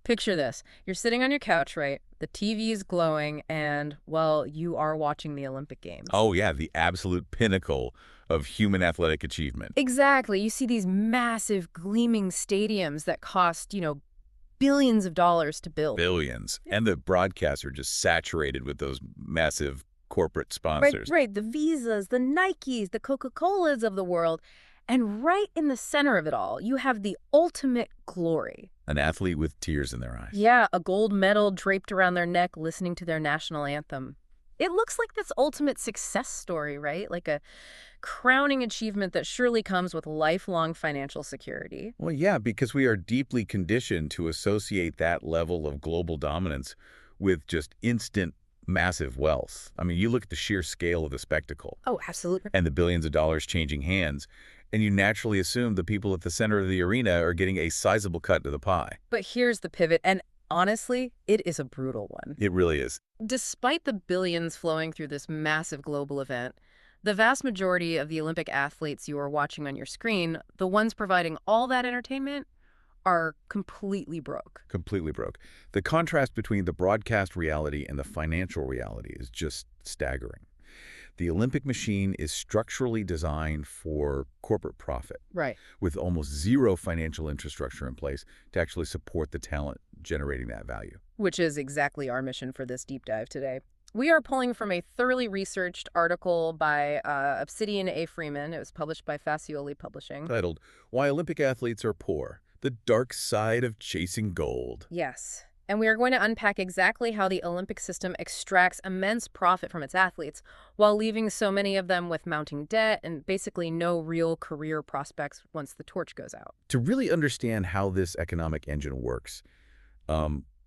Picture this. You're sitting on your couch, right? The TV is glowing, and, well, you are watching the Olympic Games. Oh, yeah, the absolute pinnacle of human athletic achievement. Exactly. You see these massive, gleaming stadiums that cost, billions of dollars to build. Billions. And the broadcasts are just saturated with those massive corporate Right, sponsors. right. The Visas, the Nikes, the Coca-Colas of the world. And right in the center of it all, you have the ultimate glory. An athlete with tears in their eyes. Yeah, a gold medal draped around their neck listening to their national anthem. It looks like this ultimate success story, right? Like a crowning achievement that surely comes with lifelong financial security. Well, yeah, because we are deeply conditioned to associate that level of global dominance with just instant, massive wealth. I mean, you look at the sheer scale of the spectacle Oh, absolutely. and the billions of dollars changing hands, and you naturally assume the people at the center of the arena are getting a sizable cut to the pie. But here's the pivot, and honestly, it is a brutal one. It really is. Despite the billions flowing through this massive global event, the vast majority of the Olympic athletes you are watching on your screen, the ones providing all that entertainment, are completely broke. Completely broke. The contrast between the broadcast reality and the financial reality is just staggering. The Olympic machine is structurally designed for corporate profit, Right. with almost zero financial infrastructure in place to actually support the talent generating that value. Which is exactly our mission for this deep dive today. We are pulling from a thoroughly researched article by Obsidian A. Freeman. It was published by Facioli Publishing. Titled, Why Olympic Athletes Are Poor, The Dark Side of Chasing Gold. Yes. And we are going to unpack exactly how the Olympic system extracts immense profit from its athletes while leaving so many of them with mounting debt and basically no real career prospects once the torch goes out. To really understand how this economic engine works,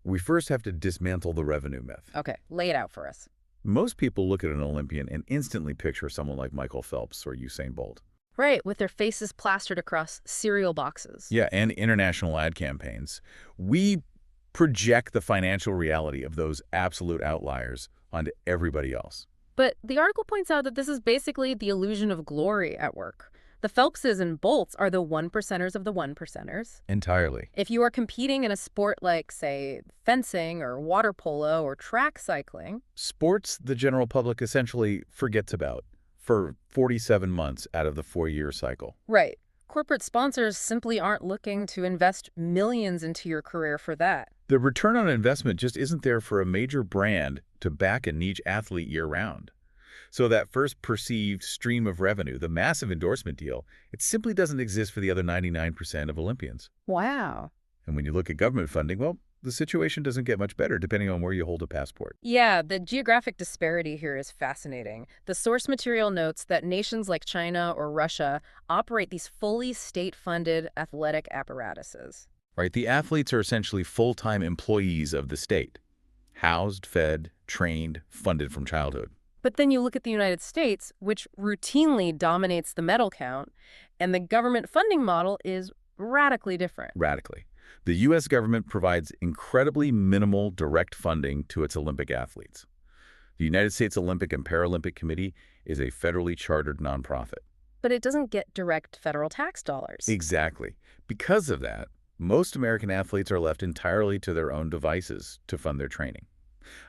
we first have to dismantle the revenue myth. Okay, lay it out for us. Most people look at an Olympian and instantly picture someone like Michael Phelps or Usain Bolt. Right, with their faces plastered across cereal boxes. Yeah, and international ad campaigns. We project the financial reality of those absolute outliers onto everybody else. But the article points out that this is basically the illusion of glory at work. The Phelpses and Bolts are the one percenters of the one percenters. Entirely. If you are competing in a sport like, say, fencing or water polo or track cycling, Sports the general public essentially forgets about for 47 months out of the 4-year cycle. right, corporate sponsors simply aren't looking to invest millions into your career for that. The return on investment just isn't there for a major brand to back a niche athlete year-round. So that first perceived stream of revenue, the massive endorsement deal, it simply doesn't exist for the other 99% of Olympians. Wow. And when you look at government funding, well, the situation doesn't get much better depending on where you hold a passport. Yeah, the geographic disparity here is fascinating. The source material notes that nations like China or Russia operate these fully state-funded athletic apparatuses. Right? The athletes are essentially full-time employees of the state, housed, fed, trained, funded from childhood. But then you look at the United States, which routinely dominates the medal count, and the government funding model is radically different. Radically. The U.S. government provides incredibly minimal direct funding to its Olympic athletes. The United States Olympic and Paralympic Committee is a federally chartered nonprofit. But it doesn't get direct federal tax dollars. Exactly. Because of that, most American athletes are left entirely to their own devices to fund their training.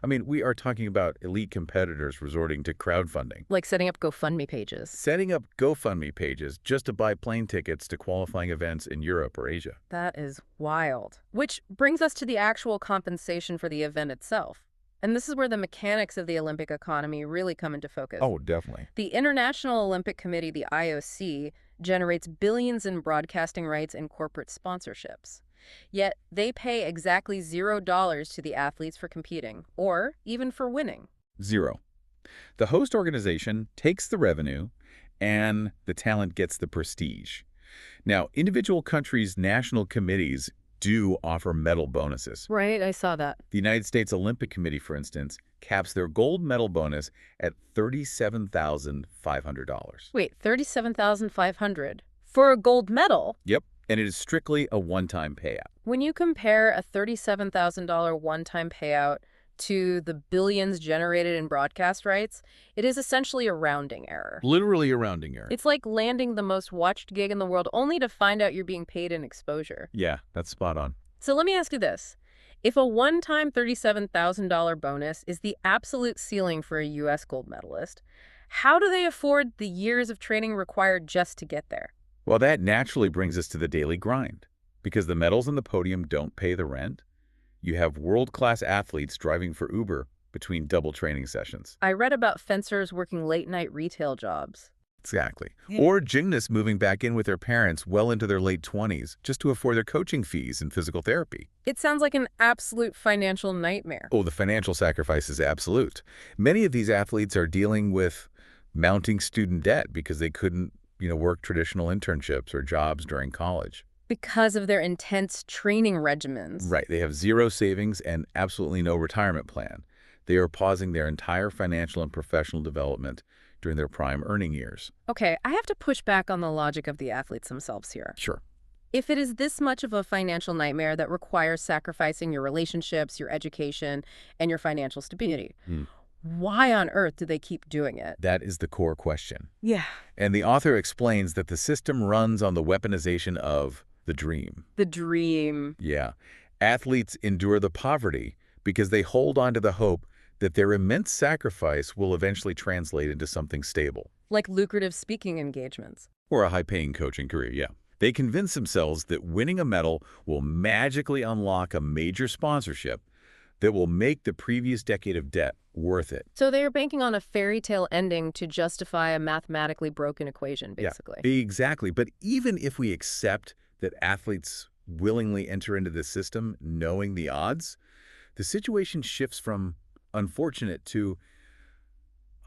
I mean, we are talking about elite competitors resorting to crowdfunding, Like setting up GoFundMe pages. setting up GoFundMe pages just to buy plane tickets to qualifying events in Europe or Asia. That is wild. Which brings us to the actual compensation for the event itself. And this is where the mechanics of the Olympic economy really come into focus. Oh, definitely. The International Olympic Committee, the IOC, generates billions in broadcasting rights and corporate sponsorships. Yet they pay exactly $0 to the athletes for competing, or even for winning. Zero. The host organization takes the revenue, and the talent gets the prestige. Now, individual countries' national committees do offer medal bonuses. Right, I saw that. The United States Olympic Committee, for instance, caps their gold medal bonus at $37,500. Wait, $37,500 for a gold medal? Yep, and it is strictly a one-time payout. When you compare a $37,000 one-time payout to the billions generated in broadcast rights, it is essentially a rounding error. Literally a rounding error. It's like landing the most watched gig in the world only to find out you're being paid in exposure. Yeah, that's spot on. So let me ask you this. If a one-time $37,000 bonus is the absolute ceiling for a U.S. gold medalist, how do they afford the years of training required just to get there? Well, that naturally brings us to the daily grind. Because the medals and the podium don't pay the rent, you have world-class athletes driving for Uber between double training sessions. I read about fencers working late-night retail jobs. Exactly. Or gymnasts moving back in with their parents well into their late 20s just to afford their coaching fees and physical therapy. It sounds like an absolute financial nightmare. Oh, the financial sacrifice is absolute. Many of these athletes are dealing with mounting student debt because they couldn't, work traditional internships or jobs during college. Because of their intense training regimens. Right. They have zero savings and absolutely no retirement plan. They are pausing their entire financial and professional development during their prime earning years. Okay, I have to push back on the logic of the athletes themselves here. Sure. If it is this much of a financial nightmare that requires sacrificing your relationships, your education, and your financial stability, why on earth do they keep doing it? That is the core question. Yeah. And the author explains that the system runs on the weaponization of the dream. The dream. Yeah. Athletes endure the poverty because they hold on to the hope that their immense sacrifice will eventually translate into something stable. Like lucrative speaking engagements. Or a high-paying coaching career, yeah. They convince themselves that winning a medal will magically unlock a major sponsorship that will make the previous decade of debt worth it. So they are banking on a fairy tale ending to justify a mathematically broken equation, basically. Yeah, exactly. But even if we accept that athletes willingly enter into this system knowing the odds, the situation shifts from unfortunate to,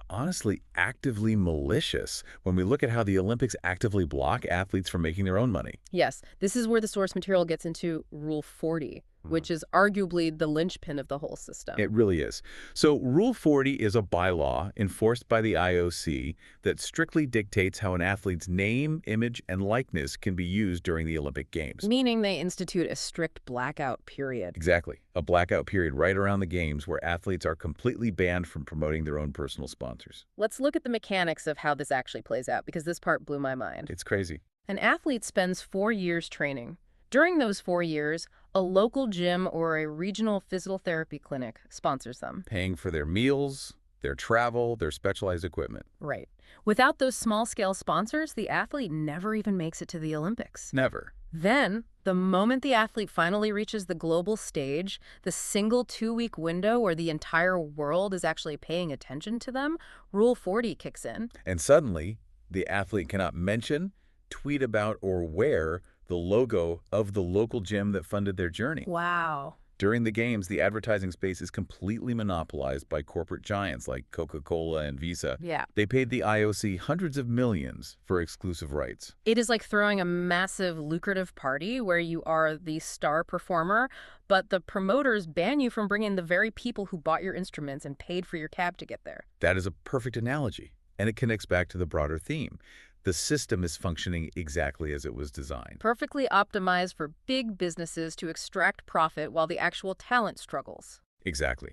honestly, actively malicious when we look at how the Olympics actively block athletes from making their own money. Yes, this is where the source material gets into Rule 40, which is arguably the linchpin of the whole system. It really is. So Rule 40 is a bylaw enforced by the IOC that strictly dictates how an athlete's name, image, and likeness can be used during the Olympic Games. Meaning they institute a strict blackout period. Exactly. A blackout period right around the Games where athletes are completely banned from promoting their own personal sponsors. Let's look at the mechanics of how this actually plays out, because this part blew my mind. It's crazy. An athlete spends 4 years training. During those 4 years, a local gym or a regional physical therapy clinic sponsors them. Paying for their meals, their travel, their specialized equipment. Right. Without those small-scale sponsors, the athlete never even makes it to the Olympics. Never. Then, the moment the athlete finally reaches the global stage, the single 2-week window where the entire world is actually paying attention to them, Rule 40 kicks in. And suddenly, the athlete cannot mention, tweet about, or wear the logo of the local gym that funded their journey. Wow. During the Games, the advertising space is completely monopolized by corporate giants like Coca-Cola and Visa. Yeah. They paid the IOC hundreds of millions for exclusive rights. It is like throwing a massive lucrative party where you are the star performer, but the promoters ban you from bringing the very people who bought your instruments and paid for your cab to get there. That is a perfect analogy, and it connects back to the broader theme. The system is functioning exactly as it was designed. Perfectly optimized for big businesses to extract profit while the actual talent struggles. Exactly.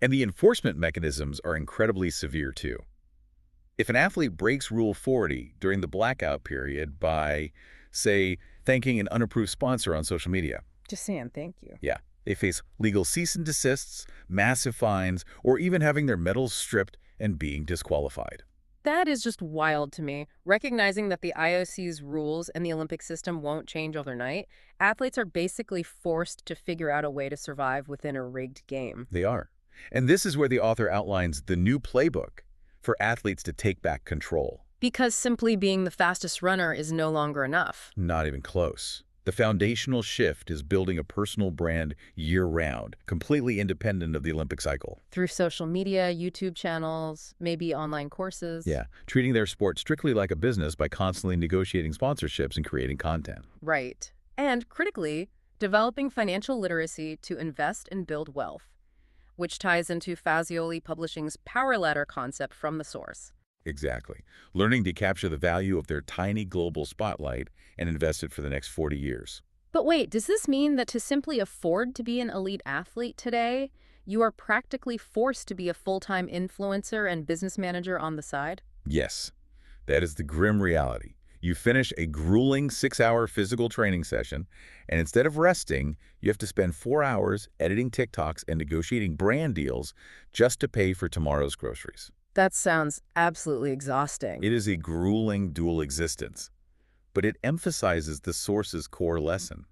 And the enforcement mechanisms are incredibly severe, too. If an athlete breaks Rule 40 during the blackout period by, say, thanking an unapproved sponsor on social media. Just saying thank you. Yeah. They face legal cease and desists, massive fines, or even having their medals stripped and being disqualified. That is just wild to me. Recognizing that the IOC's rules and the Olympic system won't change overnight, athletes are basically forced to figure out a way to survive within a rigged game. They are. And this is where the author outlines the new playbook for athletes to take back control. Because simply being the fastest runner is no longer enough. Not even close. The foundational shift is building a personal brand year-round, completely independent of the Olympic cycle. Through social media, YouTube channels, maybe online courses. Yeah, treating their sport strictly like a business by constantly negotiating sponsorships and creating content. Right. And critically, developing financial literacy to invest and build wealth, which ties into Fazioli Publishing's Power Ladder concept from the source. Exactly. Learning to capture the value of their tiny global spotlight and invest it for the next 40 years. But wait, does this mean that to simply afford to be an elite athlete today, you are practically forced to be a full-time influencer and business manager on the side? Yes, that is the grim reality. You finish a grueling 6-hour physical training session, and instead of resting, you have to spend 4 hours editing TikToks and negotiating brand deals just to pay for tomorrow's groceries. That sounds absolutely exhausting. It is a grueling dual existence, but it emphasizes the source's core lesson.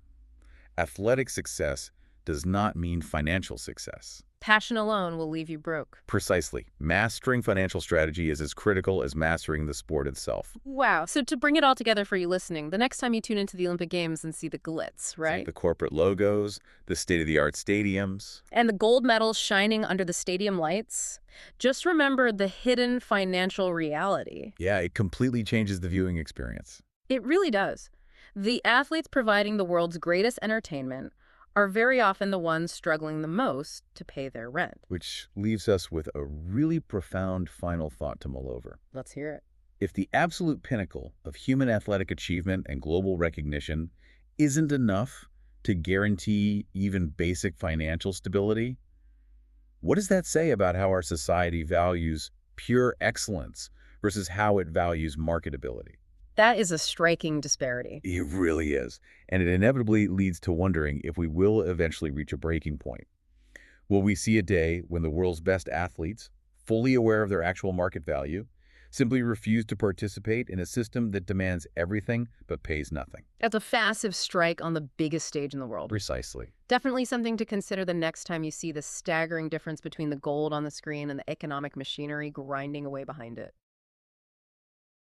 Athletic success does not mean financial success. Passion alone will leave you broke. Precisely. Mastering financial strategy is as critical as mastering the sport itself. Wow. So to bring it all together for you listening, the next time you tune into the Olympic Games and see the glitz, right? The corporate logos, the state-of-the-art stadiums. And the gold medals shining under the stadium lights, just remember the hidden financial reality. Yeah, it completely changes the viewing experience. It really does. The athletes providing the world's greatest entertainment are very often the ones struggling the most to pay their rent. Which leaves us with a really profound final thought to mull over. Let's hear it. If the absolute pinnacle of human athletic achievement and global recognition isn't enough to guarantee even basic financial stability, what does that say about how our society values pure excellence versus how it values marketability? That is a striking disparity. It really is. And it inevitably leads to wondering if we will eventually reach a breaking point. Will we see a day when the world's best athletes, fully aware of their actual market value, simply refuse to participate in a system that demands everything but pays nothing? That's a massive strike on the biggest stage in the world. Precisely. Definitely something to consider the next time you see the staggering difference between the gold on the screen and the economic machinery grinding away behind it.